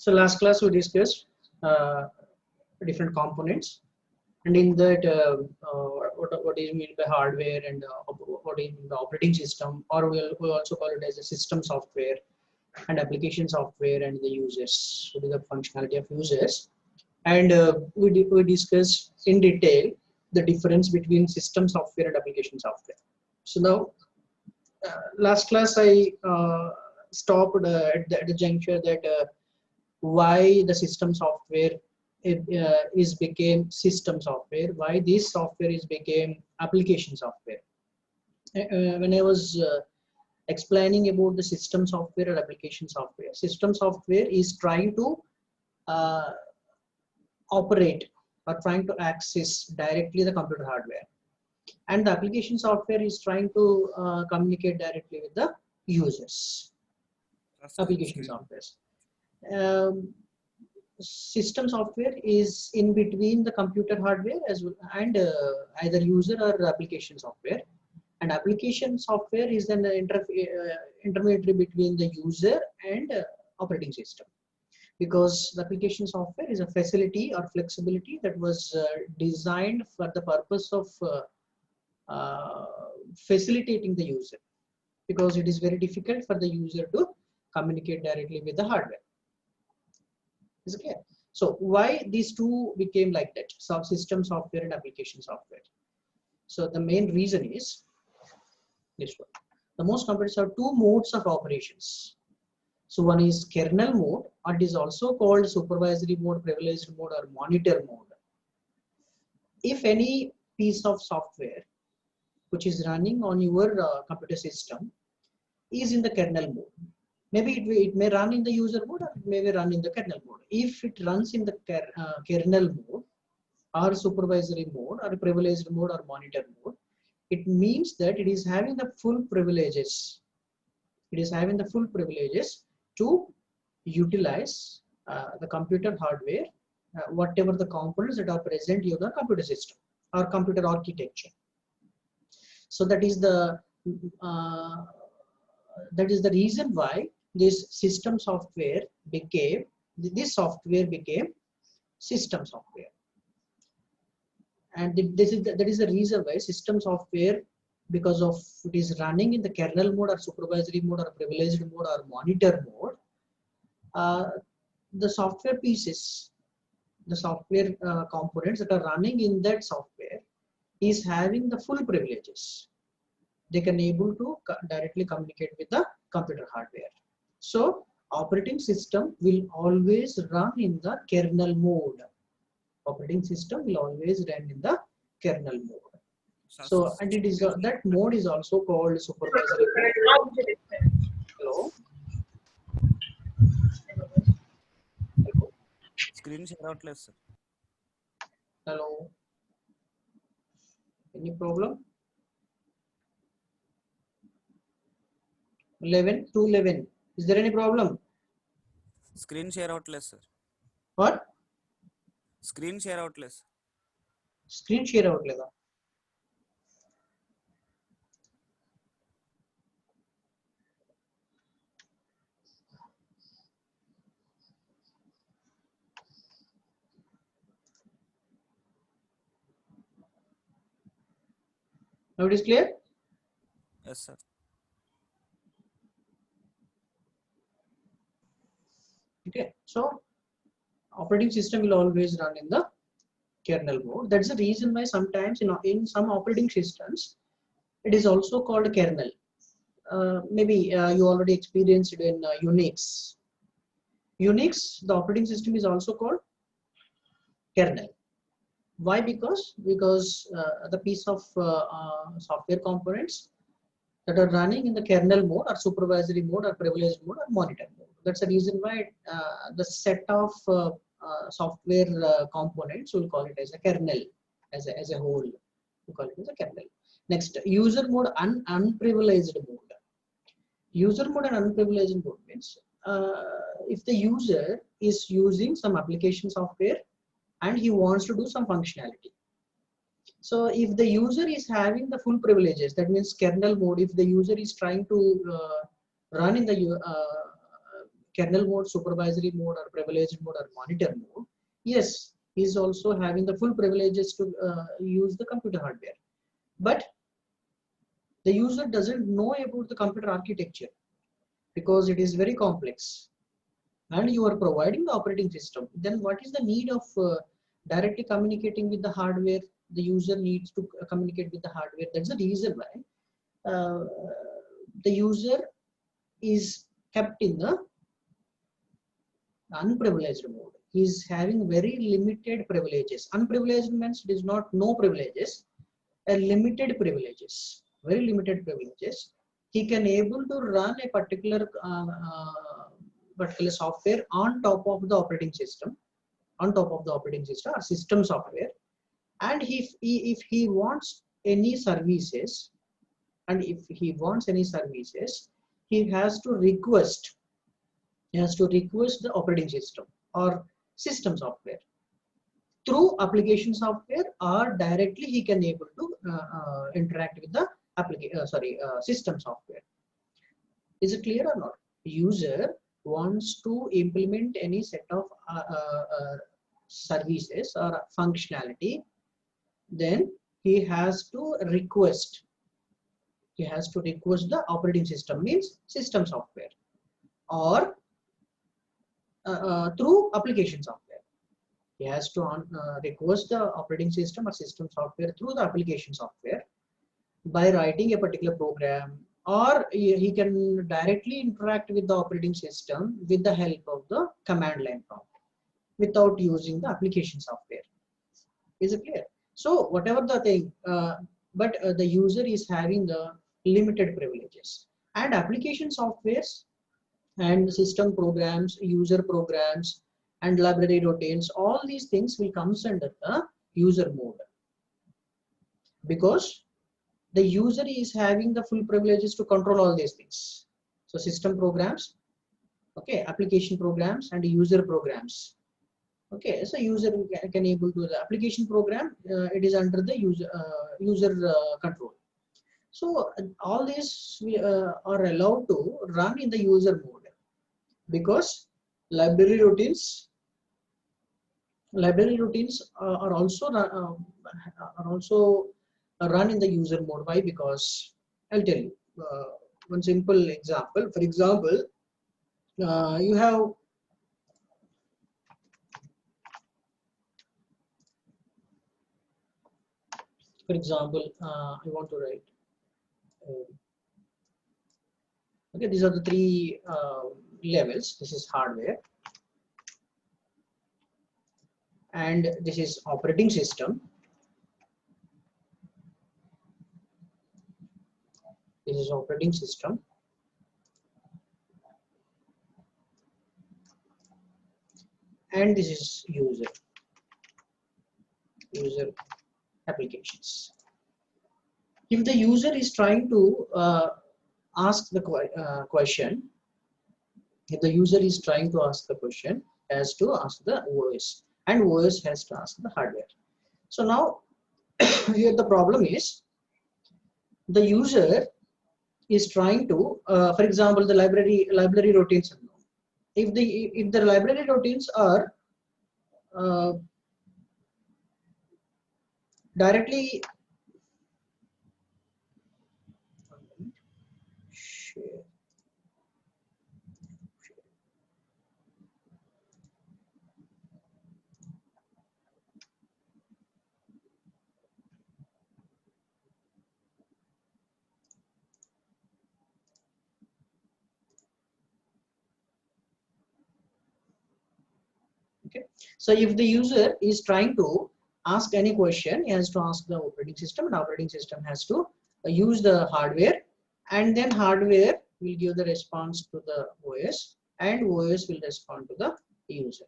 So last class we discussed different components, and in that what is meant by hardware and what is the operating system, or we also call it as a system software and application software and the users. What is the functionality of users? And we discussed in detail the difference between system software and application software. So now last class I stopped at the juncture that why the system software is became system software, why this software is became application software. When I was explaining about the system software and application software, system software is trying to operate or trying to access directly the computer hardware, and the application software is trying to communicate directly with the users. Application software. System software is in between the computer hardware as well and either user or application software, and application software is an intermediary between the user and operating system, because the application software is a facility or flexibility that was designed for the purpose of facilitating the user, because it is very difficult for the user to communicate directly with the hardware. Is it clear? So why these two became like that, system software and application software? So the main reason is this one. The most computers have two modes of operations. So one is kernel mode, or it is also called supervisory mode, privileged mode, or monitor mode. If any piece of software which is running on your computer system is in the kernel mode, maybe it may run in the user mode, or it may run in the kernel mode. If it runs in the kernel mode or supervisory mode or privileged mode or monitor mode, it means that it is having the full privileges. It is having the full privileges to utilize the computer hardware, whatever the components that are present in the computer system or computer architecture. So that is the reason why this system software became system software, and that is the reason why system software, because of it is running in the kernel mode or supervisory mode or privileged mode or monitor mode, the software pieces, the software components that are running in that software is having the full privileges. They can able to directly communicate with the computer hardware. So operating system will always run in the kernel mode. Operating system will always run in the kernel mode. So, and it is that mode is also called supervisory mode. Hello. Hello. Screen share out less, sir. Hello. Any problem? 11 to 11. Is there any problem? Screen share out less, sir. What? Screen share out less. Screen share out lega. Now it is clear? Yes, sir. Okay, so operating system will always run in the kernel mode. That's the reason why sometimes in some operating systems it is also called kernel. Maybe you already experienced it in Unix. Unix, the operating system is also called kernel. Why? Because the piece of software components that are running in the kernel mode or supervisory mode or privileged mode or monitor mode. That's the reason why the set of software components, we'll call it as a kernel, as a whole. We call it as a kernel. Next, user mode and unprivileged mode. User mode and unprivileged mode means if the user is using some application software and he wants to do some functionality. So if the user is having the full privileges, that means kernel mode, if the user is trying to run in the kernel mode, supervisory mode, or privileged mode, or monitor mode, yes, he is also having the full privileges to use the computer hardware. But the user doesn't know about the computer architecture because it is very complex, and you are providing the operating system. Then what is the need of directly communicating with the hardware? The user needs to communicate with the hardware. That's the reason why the user is kept in the unprivileged mode. He is having very limited privileges. Unprivileged means it is not no privileges, a limited privileges, very limited privileges. He can able to run a particular software on top of the operating system, or system software. And if he wants any services, he has to request the operating system or system software through application software, or directly he can able to interact with the system software. Is it clear or not? User wants to implement any set of services or functionality, then he has to request the operating system, means system software, or through application software. He has to request the operating system or system software through the application software by writing a particular program, or he can directly interact with the operating system with the help of the command line prompt without using the application software. Is it clear? So whatever the thing, but the user is having the limited privileges, and application softwares and system programs, user programs, and library routines, all these things will come under the user mode, because the user is having the full privileges to control all these things. So system programs, okay, application programs, and user programs. Okay, so user can able to the application program, it is under the user control. So all these are allowed to run in the user mode, because library routines are also run in the user mode. Why? Because I'll tell you one simple example. For example, you have, I want to write. Okay, these are the three levels. This is hardware, and this is operating system. This is operating system, and this is user applications. If the user is trying to ask the question, if the user is trying to ask the question, has to ask the OS, and OS has to ask the hardware. So now here the problem is, the user is trying to, for example, the library routines. If the library routines are directly share. Okay, so if the user is trying to ask any question, he has to ask the operating system, and operating system has to use the hardware, and then hardware will give the response to the OS, and OS will respond to the user.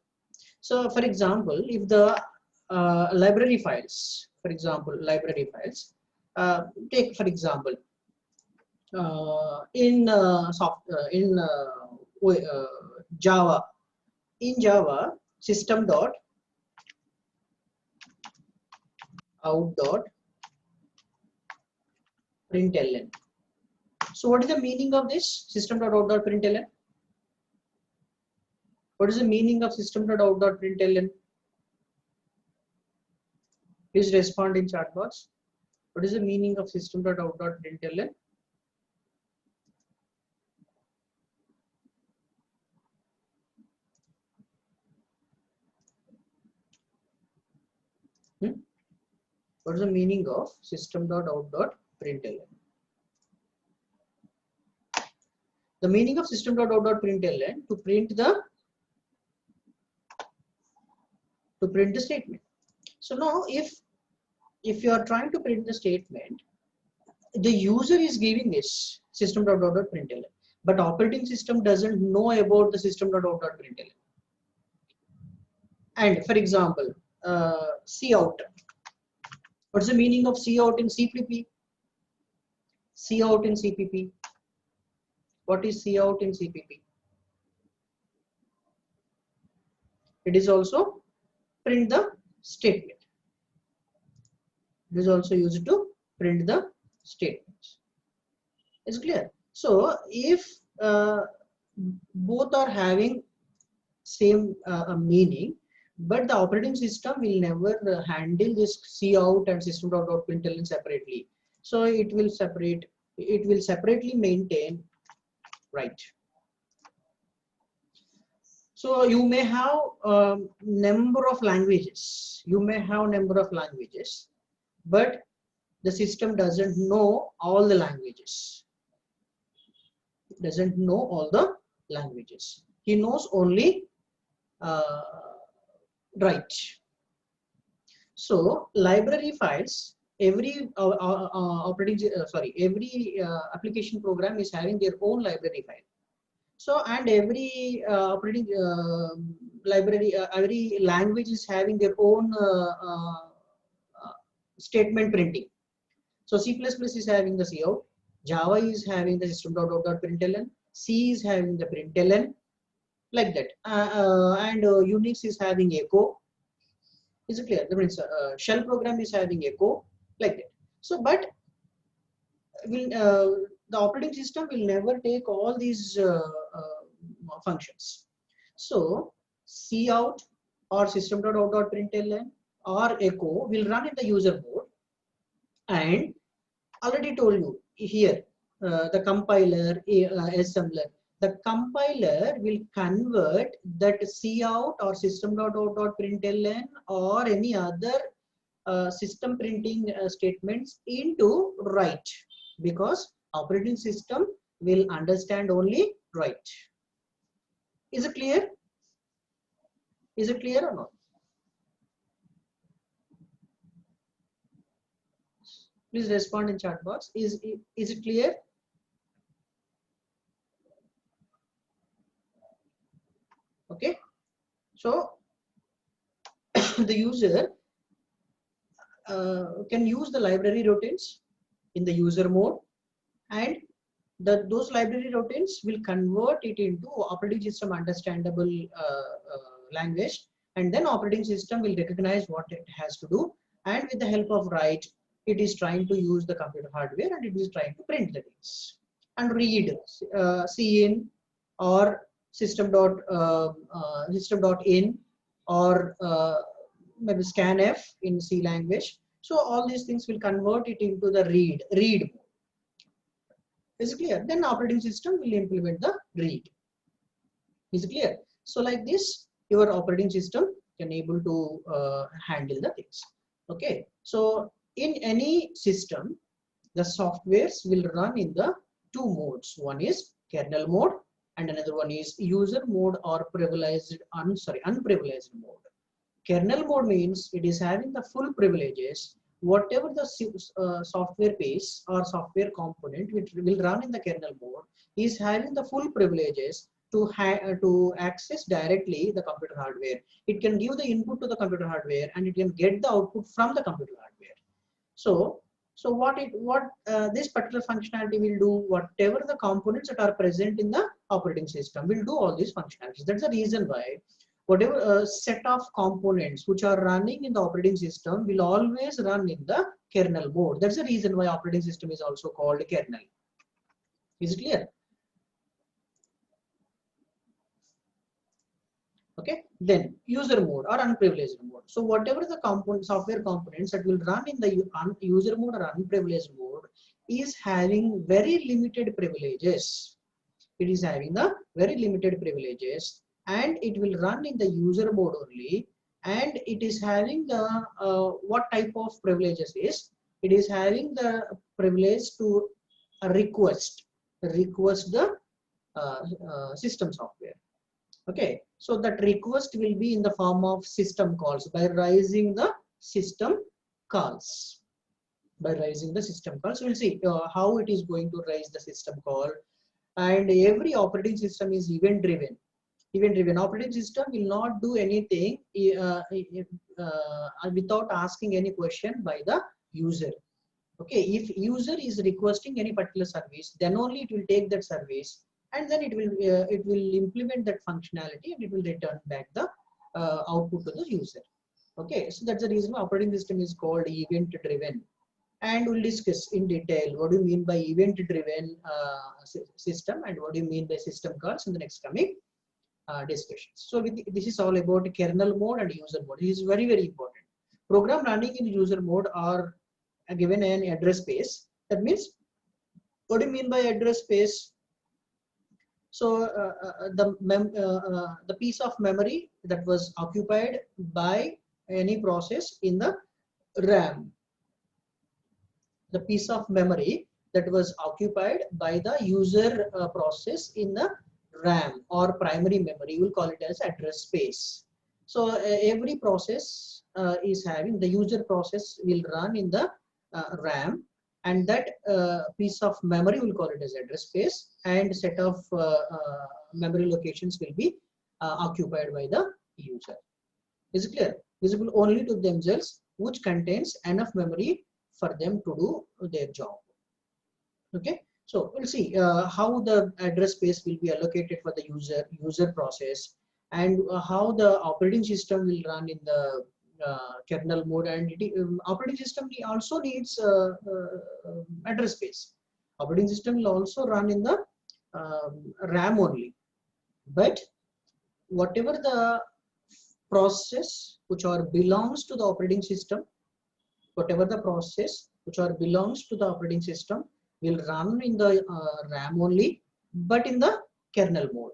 So for example, if the library files, take for example in Java, system dot out dot println. So what is the meaning of this system dot out dot println? What is the meaning of system.out.println? Please respond in chat box. What is the meaning of system.out.println? What is the meaning of system.out.println? The meaning of system.out.println to print the statement. So now if you are trying to print the statement, the user is giving this system.out.println, but operating system doesn't know about the system.out.println. And for example, cout. What's the meaning of cout in CPP? Cout in CPP. What is cout in CPP? It is also print the statement. It is also used to print the statements. It's clear. So if both are having same meaning, but the operating system will never handle this cout and system.out.println separately. So it will separately maintain, right? So you may have number of languages. But the system doesn't know all the languages. It doesn't know all the languages. He knows only write. So library files, every application program is having their own library file. So and every operating every language is having their own statement printing. So C++ is having the cout, Java is having the system.out.println, C is having the println, like that, and Unix is having echo. Is it clear? That means shell program is having echo, like that. So, but the operating system will never take all these functions. So, cout or system.out.println or echo will run in the user mode, and already told you here the compiler, assembler. The compiler will convert that cout or system.out.println or any other system printing statements into write, because operating system will understand only write. Is it clear? Is it clear or not? Please respond in chat box. Is it clear? Okay. So the user can use the library routines in the user mode, and those library routines will convert it into operating system understandable language, and then operating system will recognize what it has to do, and with the help of write, it is trying to use the computer hardware and it is trying to print the things and read cin or system.in or maybe scanf in C language. So all these things will convert it into the read mode. Is it clear? Then operating system will implement the read. Is it clear? So like this, your operating system can able to handle the things. Okay. So in any system, the softwares will run in the two modes. One is kernel mode and another one is user mode or unprivileged mode. Kernel mode means it is having the full privileges. Whatever the software piece or software component which will run in the kernel mode is having the full privileges to access directly the computer hardware. It can give the input to the computer hardware and it can get the output from the computer hardware. So what this particular functionality will do, whatever the components that are present in the operating system will do all these functionalities. That's the reason why whatever set of components which are running in the operating system will always run in the kernel mode. That's the reason why operating system is also called kernel. Is it clear? Okay, then user mode or unprivileged mode. So whatever the software components that will run in the user mode or unprivileged mode is having very limited privileges. It is having the very limited privileges, and it will run in the user mode only. And it is having the what type of privileges is, it is having the privilege to request the system software. Okay, so that request will be in the form of system calls by raising the system calls. By raising the system calls, we'll see how it is going to raise the system call. And every operating system is event driven. Event driven operating system will not do anything without asking any question by the user. Okay, if user is requesting any particular service, then only it will take that service, and then it will implement that functionality, and it will return back the output to the user. Okay, so that's the reason why operating system is called event driven. And we'll discuss in detail what do you mean by event driven system and what do you mean by system calls in the next coming discussions. So this is all about kernel mode and user mode. This is very, very important. Program running in user mode are given an address space. That means, what do you mean by address space? So the piece of memory that was occupied by any process in the RAM. The piece of memory that was occupied by the user process in the RAM or primary memory, we'll call it as address space. So every process is having, the user process will run in the RAM, and that piece of memory, we'll call it as address space, and set of memory locations will be occupied by the user. Is it clear? Visible only to themselves, which contains enough memory for them to do their job. Okay, so we'll see how the address space will be allocated for the user process, and how the operating system will run in the kernel mode. And operating system also needs address space. Operating system will also run in the RAM only, but whatever the process which are belongs to the operating system, whatever the process which are belongs to the operating system will run in the RAM only, but in the kernel mode.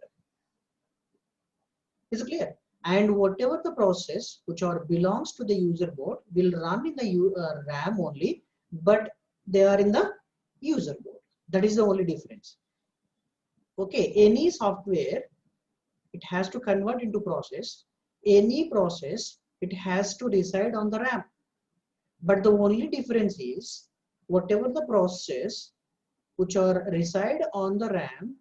Is it clear? And whatever the process which are belongs to the user mode will run in the RAM only, but they are in the user mode. That is the only difference. Okay, any software, it has to convert into process. Any process, it has to reside on the RAM. But the only difference is, whatever the process which are reside on the RAM,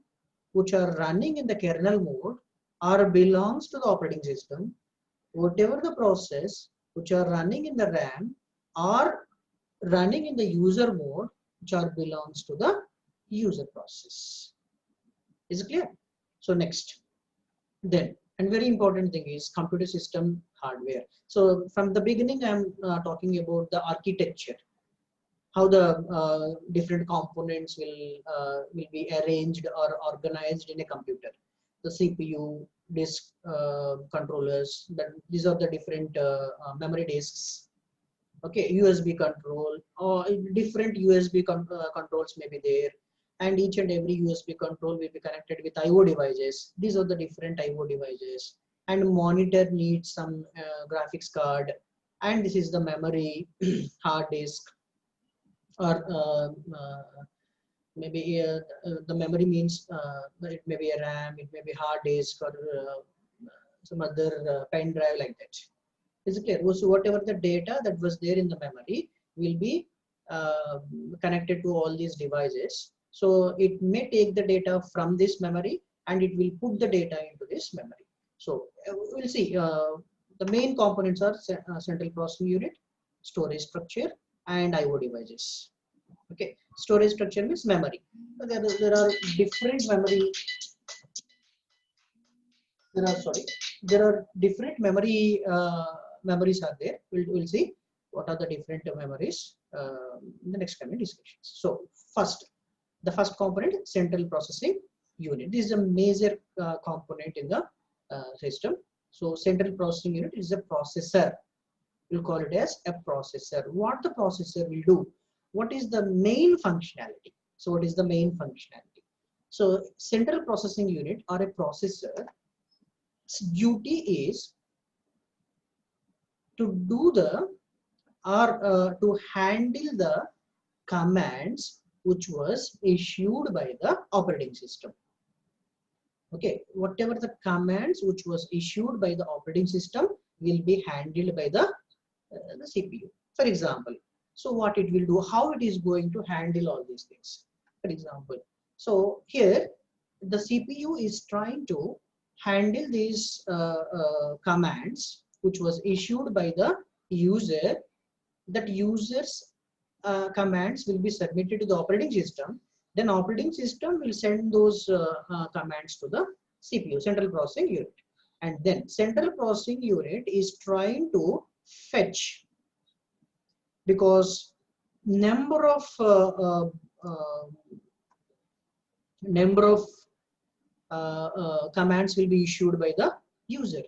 which are running in the kernel mode, or belongs to the operating system, whatever the process which are running in the RAM are running in the user mode, which are belongs to the user process. Is it clear? So next, then, and very important thing is computer system hardware. So from the beginning, I'm talking about the architecture, how the different components will be arranged or organized in a computer. The CPU, disk controllers, these are the different memory disks. Okay, USB control, or different USB controls may be there, and each and every USB control will be connected with IO devices. These are the different IO devices, and monitor needs some graphics card, and this is the memory, hard disk, or maybe the memory means it may be a RAM, it may be hard disk, or some other pen drive like that. Is it clear? So whatever the data that was there in the memory will be connected to all these devices. So it may take the data from this memory and it will put the data into this memory. So we'll see. The main components are central processing unit, storage structure, and IO devices. Okay, storage structure means memory. There are different memory. There are different memories are there. We'll see what are the different memories in the next coming discussions. So the first component, central processing unit. This is a major component in the system. So central processing unit is a processor. We'll call it as a processor. What the processor will do? What is the main functionality? So what is the main functionality? So central processing unit or a processor's duty is to do the to handle the commands which was issued by the operating system. Okay, whatever the commands which was issued by the operating system will be handled by the CPU. For example, so what it will do, how it is going to handle all these things. For example, so here the CPU is trying to handle these commands which was issued by the user. That user's commands will be submitted to the operating system. Then operating system will send those commands to the CPU, central processing unit. And then central processing unit is trying to fetch, because number of commands will be issued by the user,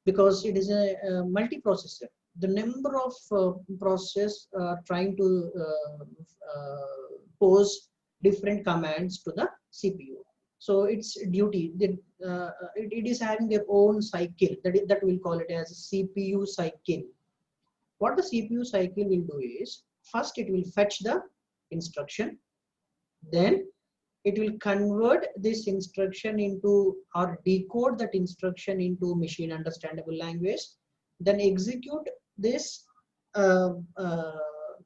because it is a multiprocessor. The number of process trying to pose different commands to the CPU. So its duty, it is having their own cycle, that we'll call it as CPU cycle. What the CPU cycle will do is, first it will fetch the instruction, then it will convert this instruction into, or decode that instruction into machine understandable language, then execute this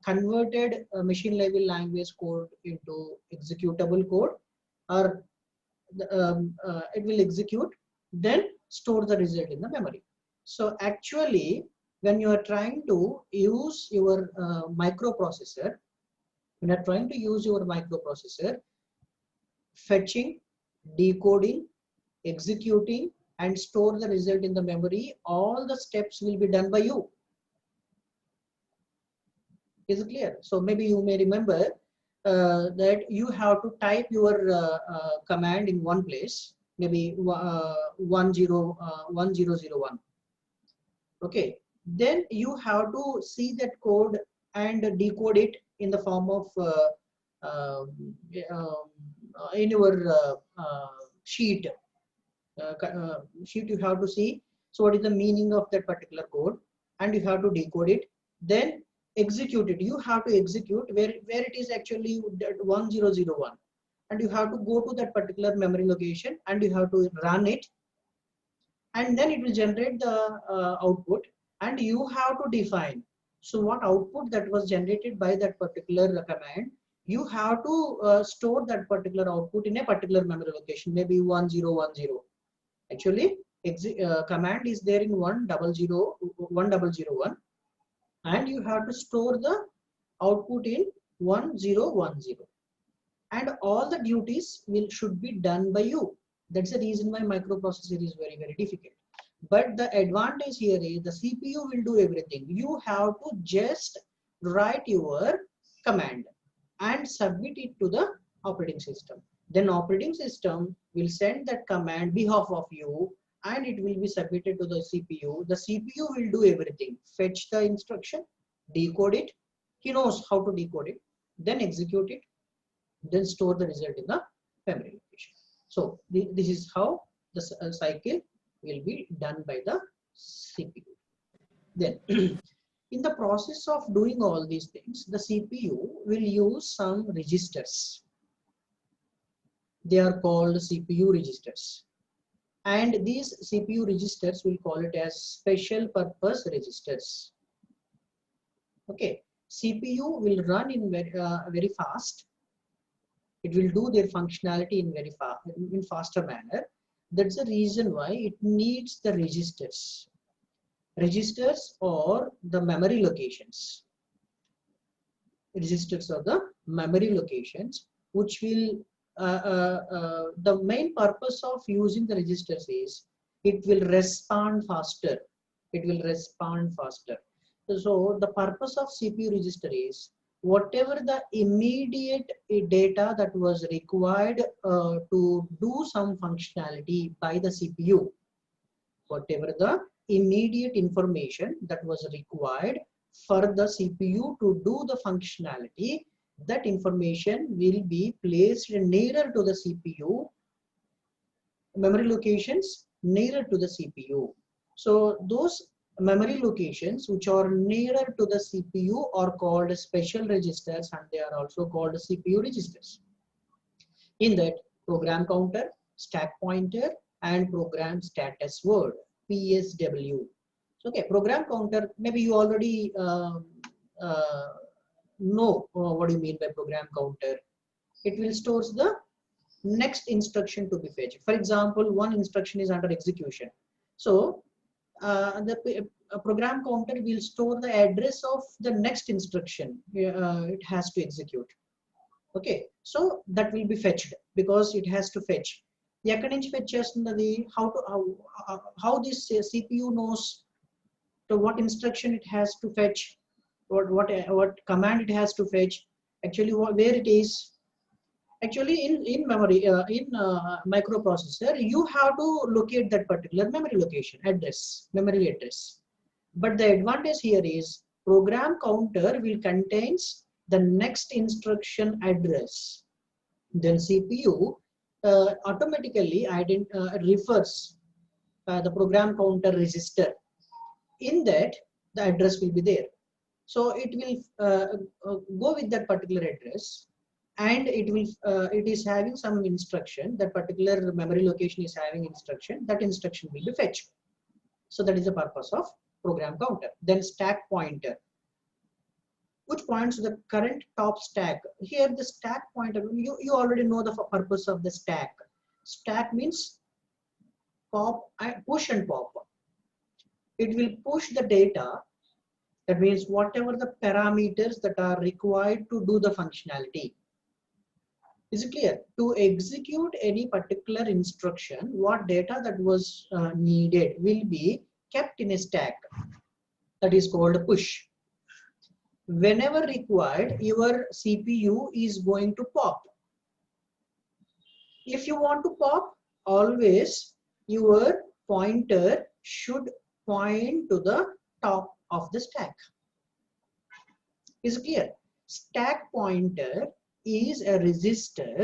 converted machine level language code into executable code, or it will execute, then store the result in the memory. So actually, when you are trying to use your microprocessor, fetching, decoding, executing, and store the result in the memory, all the steps will be done by you. Is it clear? So maybe you may remember that you have to type your command in one place, maybe 1001. Okay, then you have to see that code and decode it in the form of in your sheet. Sheet you have to see. So what is the meaning of that particular code, and you have to decode it, then execute it. You have to execute where it is actually 1001, and you have to go to that particular memory location and you have to run it, and then it will generate the output, and you have to define. So what output that was generated by that particular command, you have to store that particular output in a particular memory location, maybe 1010. Actually, command is there in 1001, and you have to store the output in 1010, and all the duties should be done by you. That's the reason why microprocessor is very, very difficult. But the advantage here is the CPU will do everything. You have to just write your command and submit it to the operating system. Then operating system will send that command behalf of you, and it will be submitted to the CPU. The CPU will do everything. Fetch the instruction, decode it. He knows how to decode it. Then execute it. Then store the result in the memory location. So this is how the cycle will be done by the CPU. Then in the process of doing all these things, the CPU will use some registers. They are called CPU registers, and these CPU registers, will call it as special purpose registers. Okay, CPU will run in very fast. It will do their functionality in faster manner. That's the reason why it needs the registers. Registers or the memory locations. Registers are the memory locations, which will the main purpose of using the registers is it will respond faster. It will respond faster. So the purpose of CPU register is whatever the immediate data that was required to do some functionality by the CPU. whatever the immediate information that was required for the CPU to do the functionality, that information will be placed nearer to the CPU, memory locations nearer to the CPU. So those memory locations which are nearer to the CPU are called special registers, and they are also called CPU registers. In that, program counter, stack pointer, and program status word, PSW. So, okay, program counter, maybe you already know what do you mean by program counter. It will store the next instruction to be fetched. For example, one instruction is under execution. So the program counter will store the address of the next instruction it has to execute. Okay, so that will be fetched because it has to fetch. ఎక్కడి నుంచి fetch చేస్తున్నది, how this CPU knows to what instruction it has to fetch, what command it has to fetch, actually where it is. Actually, in memory, in microprocessor, you have to locate that particular memory location, memory address. But the advantage here is program counter will contains the next instruction address. Then CPU automatically refers the program counter register. In that, the address will be there. So it will go with that particular address, and it is having some instruction. That particular memory location is having instruction. That instruction will be fetched. So that is the purpose of program counter. Then stack pointer, which points to the current top stack. Here the stack pointer, you already know the purpose of the stack. Stack means pop, push and pop. It will push the data. That means whatever the parameters that are required to do the functionality. Is it clear? To execute any particular instruction, what data that was needed will be kept in a stack. That is called push. Whenever required, your CPU is going to pop. If you want to pop, always your pointer should point to the top of the stack. Is it clear? Stack pointer is a register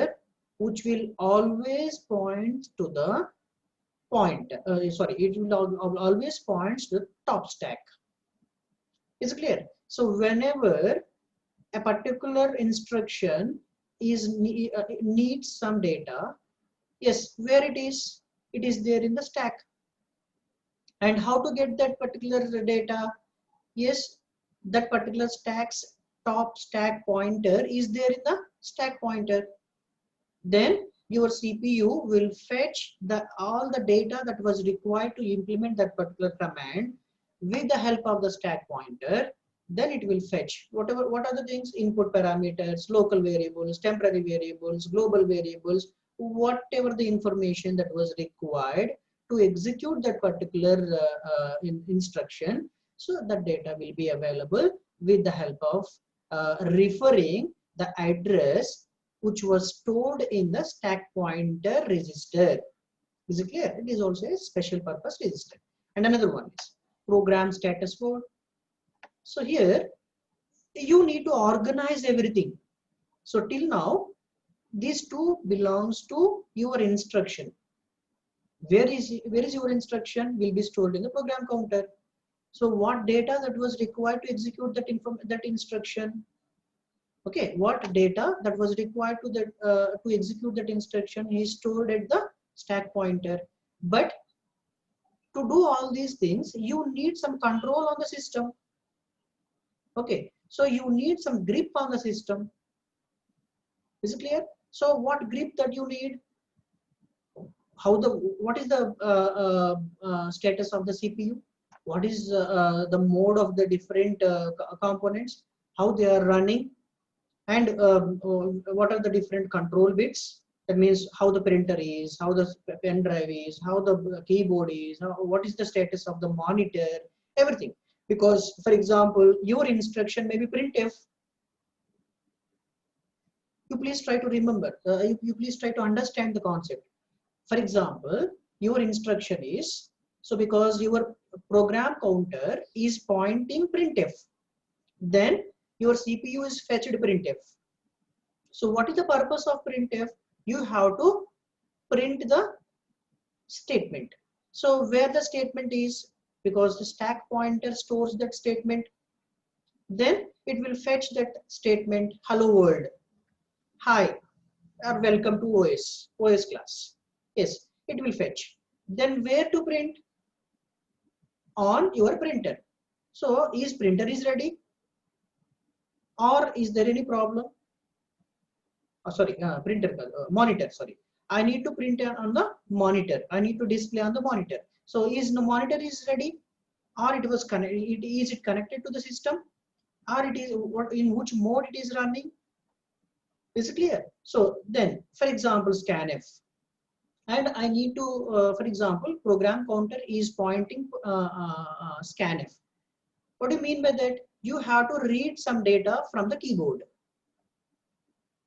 which will always point to the it will always point to the top stack. Is it clear? So whenever a particular instruction needs some data, yes, where it is there in the stack. And how to get that particular data? Yes, that particular stack's top stack pointer is there in the stack pointer. Then your CPU will fetch all the data that was required to implement that particular command with the help of the stack pointer. Then it will fetch what are the things: input parameters, local variables, temporary variables, global variables, whatever the information that was required to execute that particular instruction. So that data will be available with the help of referring the address which was stored in the stack pointer register. Is it clear? It is also a special purpose register. And another one is program status word. So here you need to organize everything. So till now these two belongs to your instruction. Where is your instruction will be stored in the program counter. So what data that was required to execute that instruction? Okay, what data that was required to execute that instruction is stored at the stack pointer. But to do all these things, you need some control on the system. Okay, so you need some grip on the system. Is it clear? So what grip that you need? What is the status of the CPU? What is the mode of the different components, how they are running, and what are the different control bits? That means how the printer is, how the pen drive is, how the keyboard is, what is the status of the monitor, everything. Because for example, your instruction may be printf. You please try to remember, you please try to understand the concept. For example, your instruction is So because your program counter is pointing printf, then your CPU is fetched printf. So what is the purpose of printf? You have to print the statement. So where the statement is, because the stack pointer stores that statement, then it will fetch that statement, hello world, hi, or welcome to OS class. Yes, it will fetch. Then where to print? On your printer. So is printer is ready, or is there any problem? Printer, monitor, sorry. I need to print on the monitor. I need to display on the monitor. So is the monitor is ready, or it was connected? Is it connected to the system, or it is what in which mode it is running? Is it clear? So then, for example, scanf, and I need to, for example, program counter is pointing scanf. What do you mean by that? You have to read some data from the keyboard.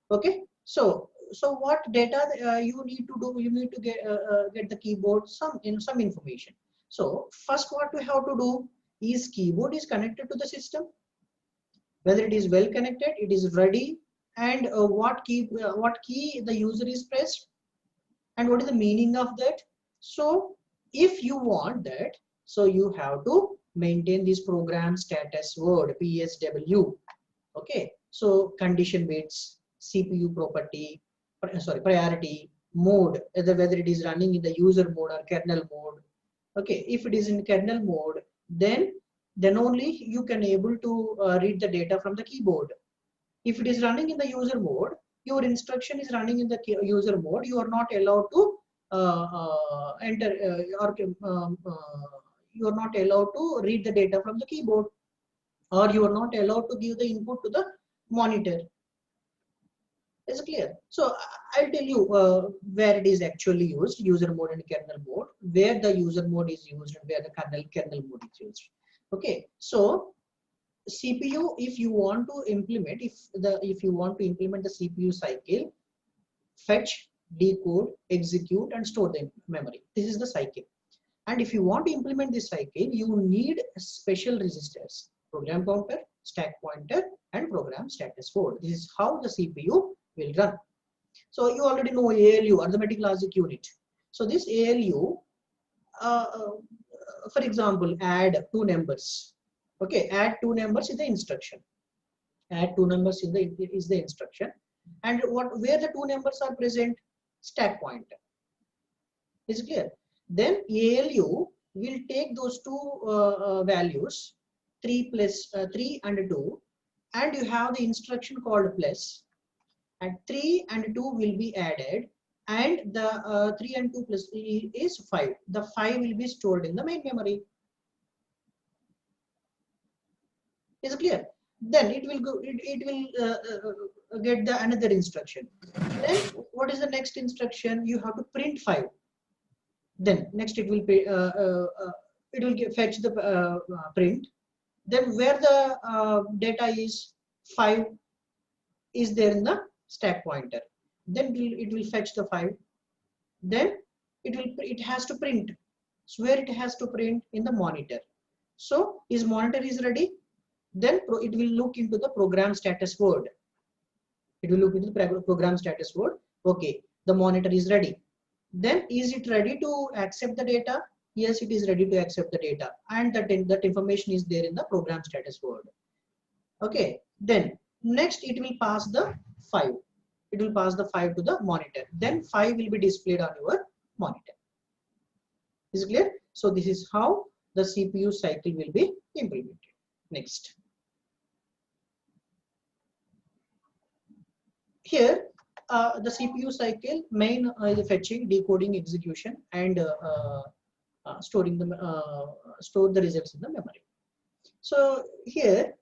Okay, so what data you need to do? You need to get the keyboard some information. So first, what we have to do is keyboard is connected to the system. Whether it is well connected, it is ready, and what key the user is pressed, and what is the meaning of that. So if you want that, so you have to maintain this program status word PSW. Okay, so condition bits, CPU property, priority, mode, whether it is running in the user mode or kernel mode. Okay, if it is in kernel mode, then only you can able to read the data from the keyboard. If it is running in the user mode, your instruction is running in the user mode, you are not allowed to enter or you are not allowed to read the data from the keyboard, or you are not allowed to give the input to the monitor. Is it clear? So I'll tell you where it is actually used, user mode and kernel mode, where the user mode is used and where the kernel mode is used. Okay, so CPU, if you want to implement, if you want to implement the CPU cycle, fetch, decode, execute, and store the memory. This is the cycle. And if you want to implement this cycle, you need special registers: program counter, stack pointer, and program status word. This is how the CPU will run. So you already know ALU, arithmetic logic unit. So this ALU, for example, add two numbers. Okay, add two numbers is the instruction. Add two numbers is the instruction. And where the two numbers are present? Stack pointer. Is it clear? Then ALU will take those two values, 3 and 2, and you have the instruction called plus, and 3 and 2 will be added, and the 3 and 2 plus is 5. The 5 will be stored in the main memory. Is it clear? Then it will go. It will get the another instruction. Then what is the next instruction? You have to print 5. Then next it will fetch the print. Then where the data is 5 is there in the stack pointer. Then it will fetch the 5. Then it has to print. So where it has to print? In the monitor. So is monitor is ready? Then it will look into the program status word. It will look into the program status word. Okay, the monitor is ready. Then is it ready to accept the data? Yes, it is ready to accept the data, and that information is there in the program status word. Okay, then next it will pass the 5. It will pass the 5 to the monitor. Then 5 will be displayed on your monitor. Is it clear? So this is how the CPU cycle will be implemented. Next. Here, the CPU cycle main is fetching, decoding, execution, and store the results in the memory. So here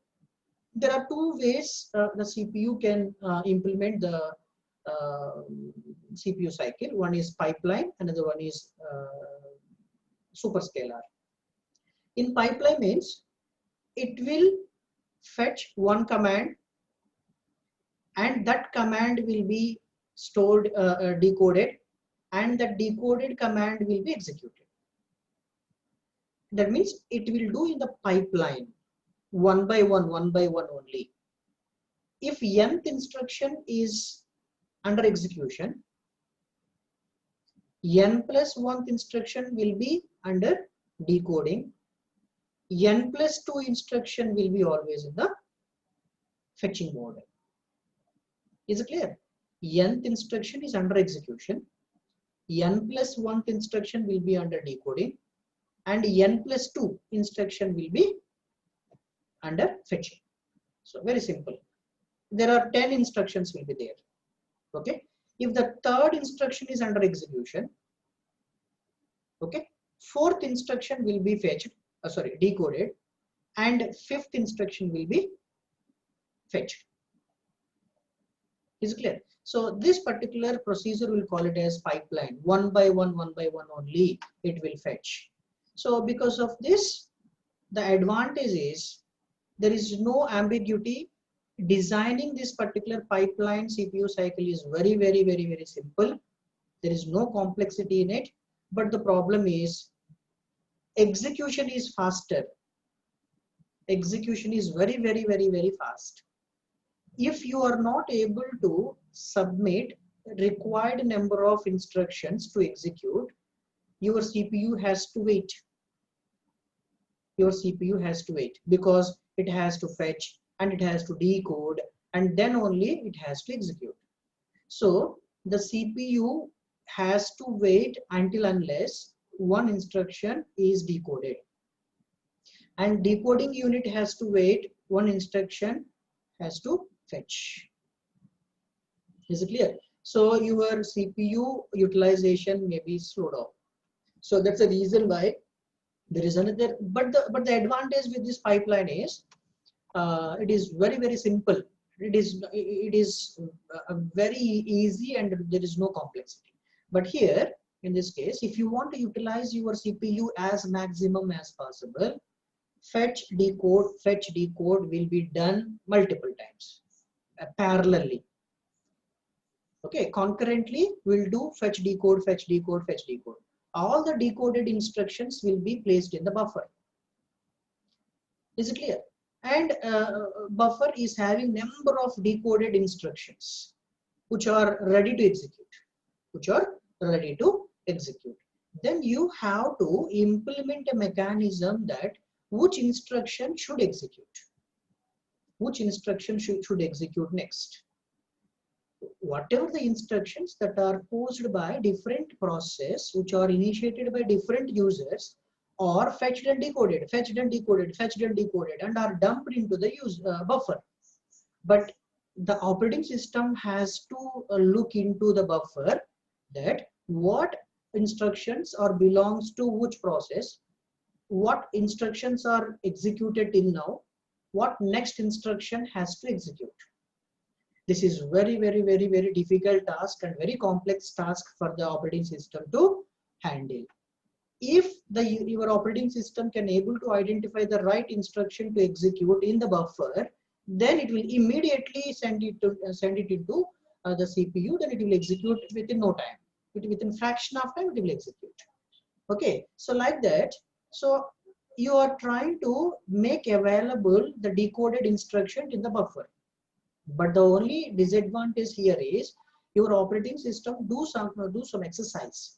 there are two ways the CPU can implement the CPU cycle. One is pipeline, another one is superscalar. In pipeline means it will fetch one command, and that command will be stored, decoded, and that decoded command will be executed. That means it will do in the pipeline one by one only. If nth instruction is under execution, n plus 1th instruction will be under decoding. N plus 2 instruction will be always in the fetching mode. Is it clear? Nth instruction is under execution. N plus 1th instruction will be under decoding, and n plus 2 instruction will be under fetching. So very simple. There are 10 instructions will be there. Okay. If the third instruction is under execution, okay, fourth instruction will be fetched, decoded, and fifth instruction will be fetched. Is clear? So this particular procedure will call it as pipeline. One by one only it will fetch. So because of this, the advantage is there is no ambiguity. Designing this particular pipeline CPU cycle is very simple. There is no complexity in it, but the problem is execution is faster. Execution is very fast. If you are not able to submit required number of instructions to execute, your CPU has to wait. Your CPU has to wait because it has to fetch and it has to decode, and then only it has to execute. So the CPU has to wait until unless one instruction is decoded, and decoding unit has to wait one instruction has to fetch. Is it clear? So your CPU utilization may be slowed down. So that's the reason why there is another. But the advantage with this pipeline is it is very simple. It is very easy and there is no complexity. But here in this case, if you want to utilize your CPU as maximum as possible, fetch decode will be done multiple times parallelly. Okay, concurrently we'll do fetch decode. All the decoded instructions will be placed in the buffer. Is it clear? And buffer is having number of decoded instructions which are ready to execute. Then you have to implement a mechanism that which instruction should execute, which instruction should execute next. Whatever the instructions that are posed by different process which are initiated by different users are fetched and decoded and are dumped into the buffer. But the operating system has to look into the buffer that what instructions or belongs to which process, what instructions are executed till now, what next instruction has to execute. This is very difficult task and very complex task for the operating system to handle. If your operating system can able to identify the right instruction to execute in the buffer, then it will immediately send it into the CPU. Then it will execute within no time. Within fraction of time it will execute. Okay, so like that. So you are trying to make available the decoded instruction in the buffer. But the only disadvantage here is your operating system do some exercise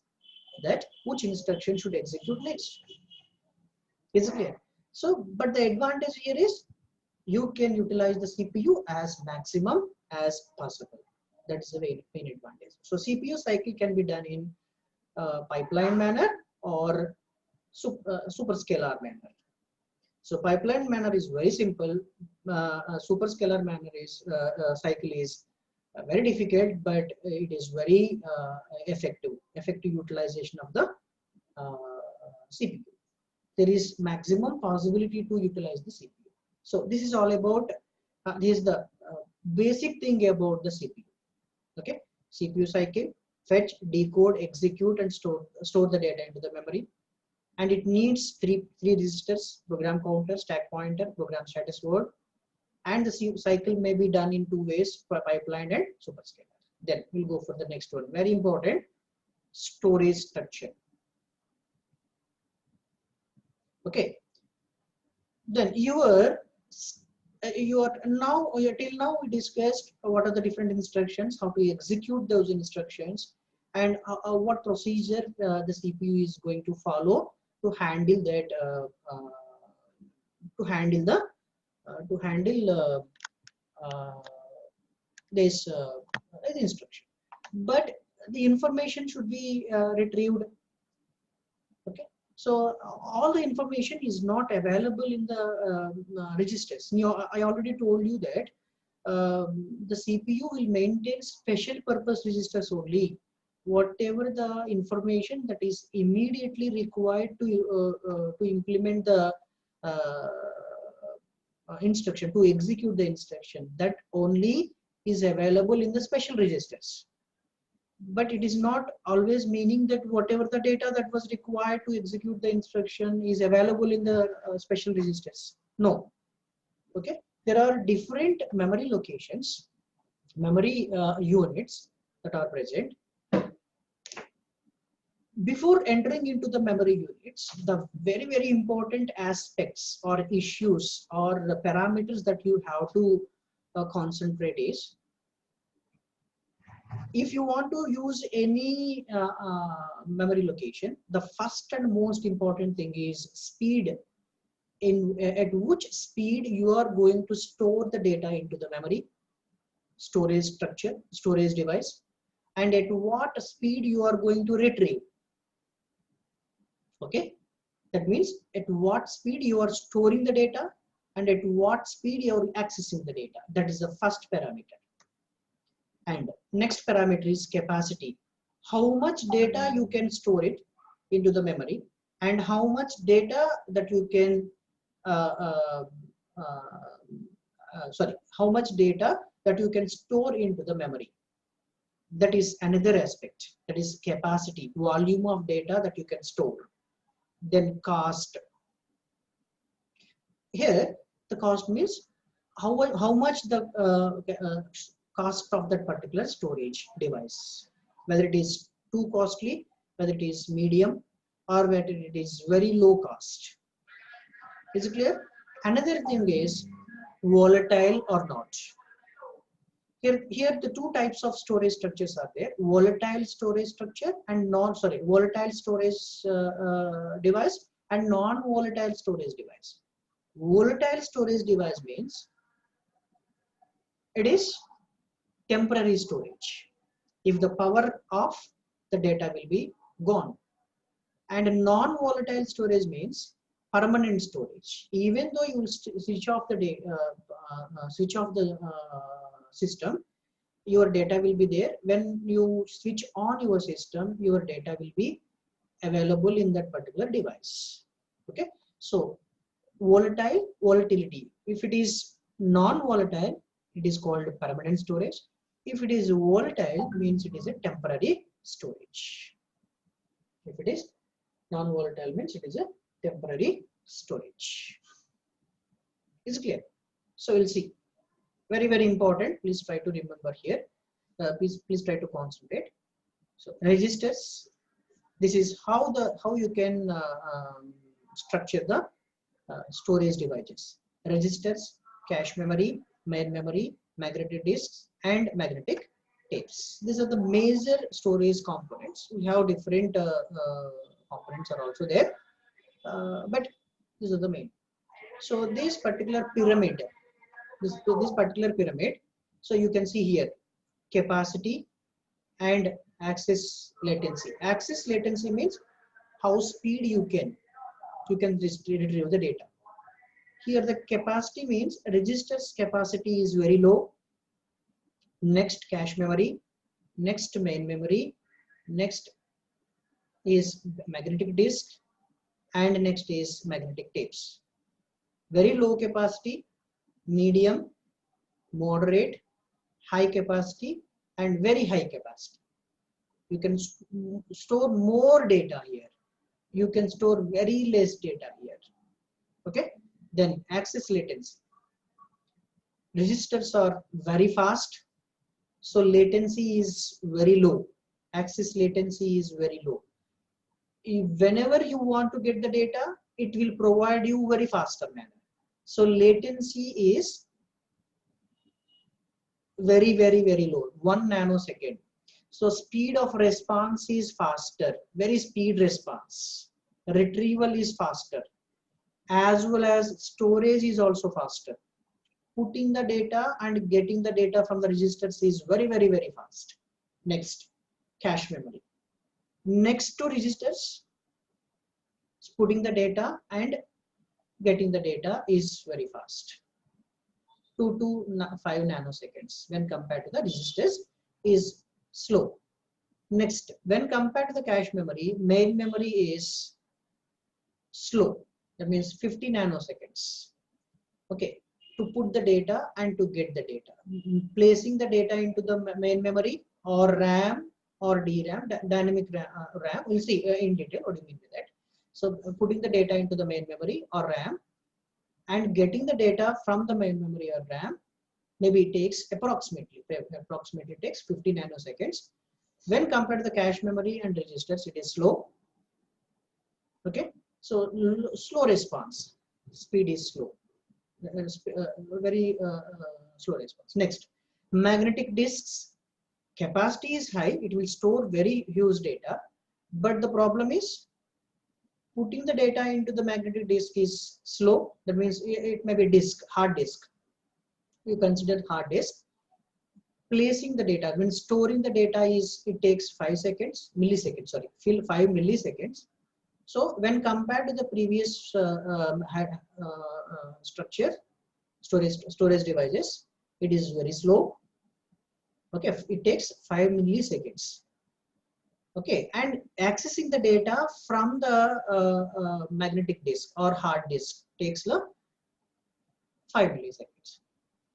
that which instruction should execute next. Is it clear? So, but the advantage here is you can utilize the CPU as maximum as possible. That is the main advantage. So CPU cycle can be done in pipeline manner or superscalar manner. So pipeline manner is very simple. Superscalar manner is cycle is very difficult, but it is very effective utilization of the CPU. There is maximum possibility to utilize the CPU. So this is all about this is the basic thing about the CPU. Okay, CPU cycle: fetch, decode, execute, and store the data into the memory. And it needs three registers: program counter, stack pointer, program status word. And the cycle may be done in two ways: pipeline and superscalar. Then we'll go for the next one. Very important: storage structure. Okay, then your now till now we discussed what are the different instructions, how to execute those instructions, and what procedure the CPU is going to follow to handle that to handle the to handle this instruction. But the information should be retrieved. Okay, so all the information is not available in the registers. I already told you that the CPU will maintain special purpose registers only. Whatever the information that is immediately required to implement the uh, instruction, to execute the instruction, that only is available in the special registers. But it is not always meaning that whatever the data that was required to execute the instruction is available in the special registers. No. Okay, there are different memory locations, memory units that are present. Before entering into the memory units, the very important aspects or issues or the parameters that you have to concentrate is, if you want to use any memory location, the first and most important thing is speed. At which speed you are going to store the data into the memory, storage structure, storage device, and at what speed you are going to retrieve. Okay, that means at what speed you are storing the data and at what speed you are accessing the data. That is the first parameter. And next parameter is capacity. How much data you can store it into the memory, and how much data that you can how much data that you can store into the memory. That is another aspect. That is capacity, volume of data that you can store. Then cost. Here the cost means how much the cost of that particular storage device, whether it is too costly, whether it is medium, or whether it is very low cost. Is it clear? Another thing is volatile or not. Here the two types of storage structures are there: volatile storage structure and volatile storage device and non-volatile storage device. Volatile storage device means it is temporary storage. If the power off, the data will be gone. And non-volatile storage means permanent storage. Even though you will switch off the system, your data will be there. When you switch on your system, your data will be available in that particular device. Okay, so volatility. If it is non-volatile, it is called permanent storage. If it is volatile, means it is a temporary storage. If it is non-volatile, means it is a temporary storage. Is it clear? So we'll see. Very important. Please try to remember here. Please try to concentrate. So registers. This is how you can structure the storage devices. Registers, cache memory, main memory, magnetic disks, and magnetic tapes. These are the major storage components. We have different components are also there, but these are the main. So this particular pyramid, this particular pyramid, so you can see here capacity and access latency. Access latency means how speed you can retrieve the data. Here the capacity means registers capacity is very low. Next cache memory, next main memory, next is magnetic disk, and next is magnetic tapes. Very low capacity, medium, moderate, high capacity, and very high capacity. You can store more data here. You can store very less data here. Okay. Then access latency. Registers are very fast, so latency is very low. Access latency is very low. Whenever you want to get the data, it will provide you very faster manner. So latency is very, very, very low, 1 nanosecond. So speed of response is faster, very speed response. Retrieval is faster, as well as storage is also faster. Putting the data and getting the data from the registers is very, very, very fast. Next, cache memory. Next to registers, putting the data and getting the data is very fast. 2 to 5 nanoseconds when compared to the registers is slow. Next, when compared to the cache memory, main memory is slow. That means 50 nanoseconds. Okay, to put the data and to get the data. Placing the data into the main memory or RAM or DRAM, dynamic RAM. We'll see in detail what do you mean by that. So putting the data into the main memory or RAM and getting the data from the main memory or RAM, maybe it takes approximately takes 50 nanoseconds. When compared to the cache memory and registers, it is slow. Okay, so slow response, speed is slow, very slow response. Next, magnetic disks capacity is high, it will store very huge data, but the problem is putting the data into the magnetic disk is slow. That means it may be disk, hard disk. You consider hard disk. Placing the data, when storing the data is, it takes 5 milliseconds, sorry, 5 milliseconds. So when compared to the previous structure, storage devices, it is very slow. Okay, it takes 5 milliseconds. Okay, and accessing the data from the magnetic disk or hard disk takes 5 milliseconds.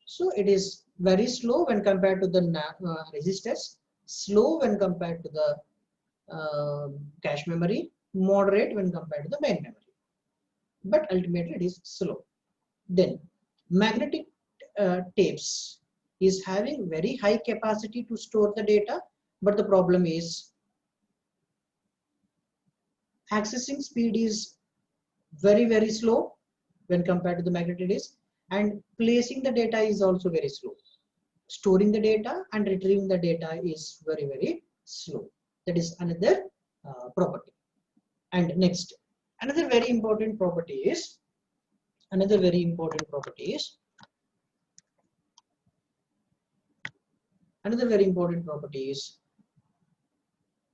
So it is very slow when compared to the registers, slow when compared to the cache memory, moderate when compared to the main memory. But ultimately it is slow. Then magnetic tapes is having very high capacity to store the data, but the problem is accessing speed is very, very slow when compared to the magnetic disk, and placing the data is also very slow. Storing the data and retrieving the data is very, very slow. That is another property. And next, another very important property is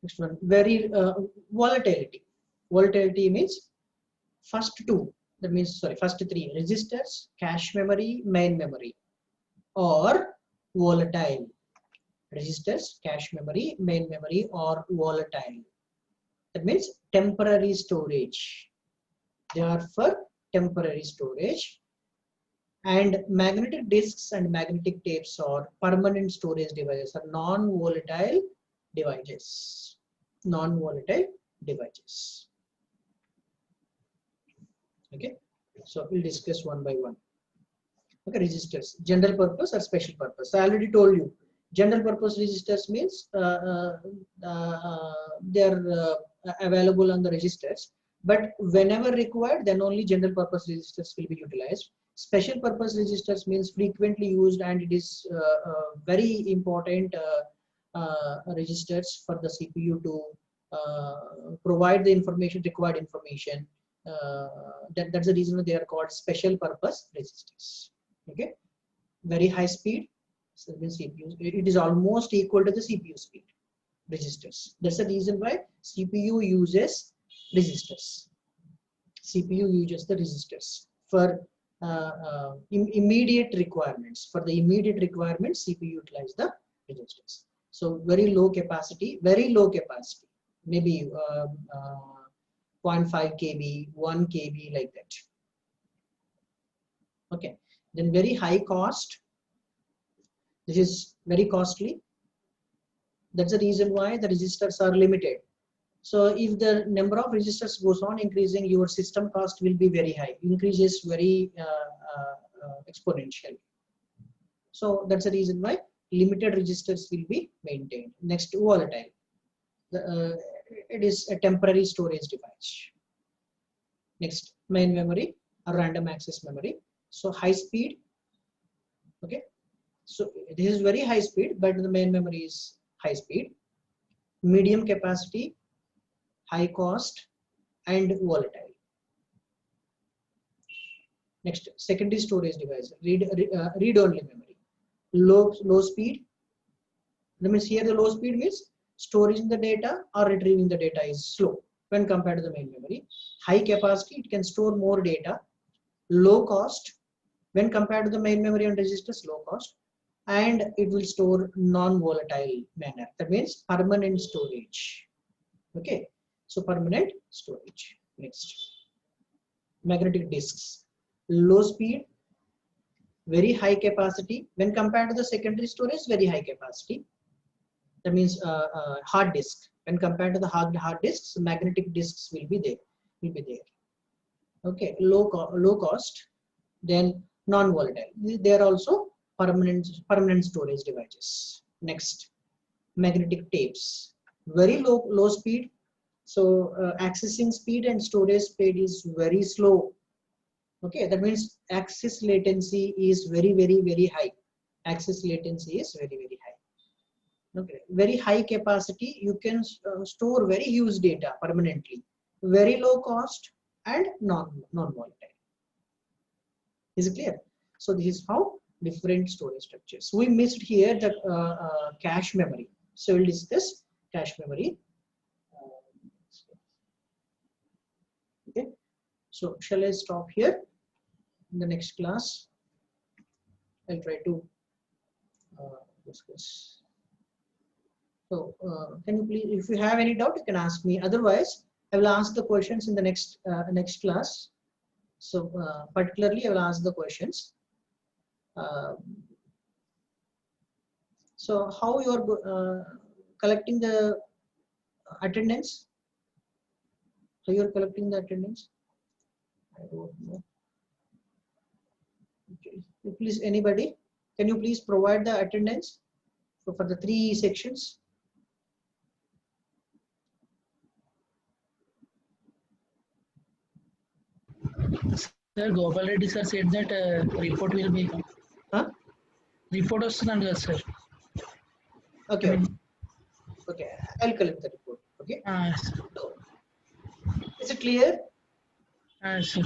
next one, very volatility. Volatility means first three registers, cache memory, main memory, or volatile. Registers, cache memory, main memory, or volatile. That means temporary storage. They are for temporary storage. And magnetic disks and magnetic tapes are permanent storage devices, are non-volatile devices. Non-volatile devices. Okay, so we'll discuss one by one. Okay, registers, general purpose or special purpose. I already told you, general purpose registers means they are available on the registers, but whenever required, then only general purpose registers will be utilized. Special purpose registers means frequently used, and it is very important registers for the CPU to provide the required information. That's the reason they are called special purpose registers. Okay, very high speed. So the CPU, it is almost equal to the CPU speed. Registers. That's the reason why CPU uses registers. CPU uses the registers for immediate requirements. For the immediate requirements, CPU utilize the registers. So very low capacity, maybe 0.5 KB, 1 KB, like that. Okay, then very high cost. This is very costly. That's the reason why the registers are limited. So if the number of registers goes on increasing, your system cost will be very high, increases very exponentially. So that's the reason why limited registers will be maintained. Next, volatile. It is a temporary storage device. Next, main memory or random access memory. So high speed, okay, so this is very high speed, but the main memory is high speed, medium capacity, high cost, and volatile. Next, secondary storage device, read only memory, low speed. That means here the low speed means storing the data or retrieving the data is slow when compared to the main memory. High capacity, it can store more data. Low cost, when compared to the main memory and registers, low cost, and it will store non-volatile manner. That means permanent storage. Okay, so permanent storage. Next, magnetic disks, low speed, very high capacity. When compared to the secondary storage, very high capacity. That means hard disk. When compared to the hard disks, magnetic disks will be there. Okay, low cost, then non-volatile. They are also permanent storage devices. Next, magnetic tapes, very low speed. So accessing speed and storage speed is very slow. Okay, that means access latency is very high. Access latency is very high. Okay, very high capacity, you can store very huge data permanently. Very low cost and non-volatile. Is it clear? So this is how different storage structures. We missed here the cache memory. So we'll discuss cache memory. Okay. So shall I stop here? In the next class, I'll try to discuss. So can you please, if you have any doubt, you can ask me. Otherwise, I will ask the questions in the next class. So particularly, I will ask the questions. So how you are collecting the attendance? How you are collecting the attendance? I don't know. Okay. Please, anybody, can you please provide the attendance for the 3 sections? Sir, Gopal Reddy sir said that report will be. Huh? Report వస్తుందండి కదా sir. Okay. Okay, I'll collect the report. Okay. So, is it clear? Sir.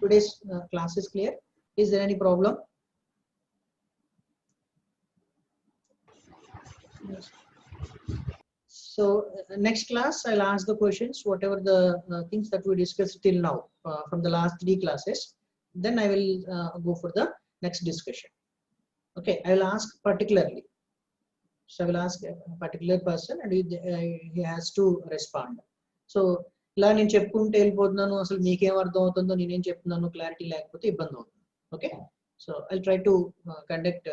Today's class is clear. Is there any problem? Yes. So next class, I'll ask the questions, whatever the things that we discussed till now from the last 3 classes. Then I will go for the next discussion. Okay, I will ask particularly. So I will ask a particular person and he has to respond. So ఇలా నేను చెప్పుకుంటూ వెళ్ళిపోతున్నాను, అసలు మీకేం అర్థం అవుతుందో నేనేం చెప్తున్నాను క్లారిటీ లేకపోతే ఇబ్బంది అవుతుంది. Okay, so I try to conduct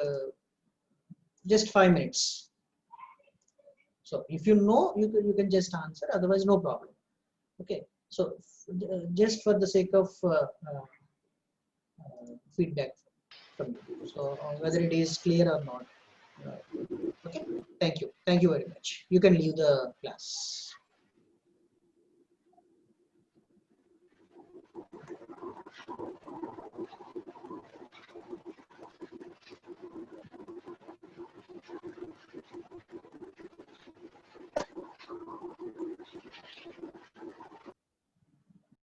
just 5 minutes. So if you know, you can just answer, otherwise no problem. Okay, so just for the sake of feedback from you, so whether it is clear or not. Okay, thank you very much. You can leave the class.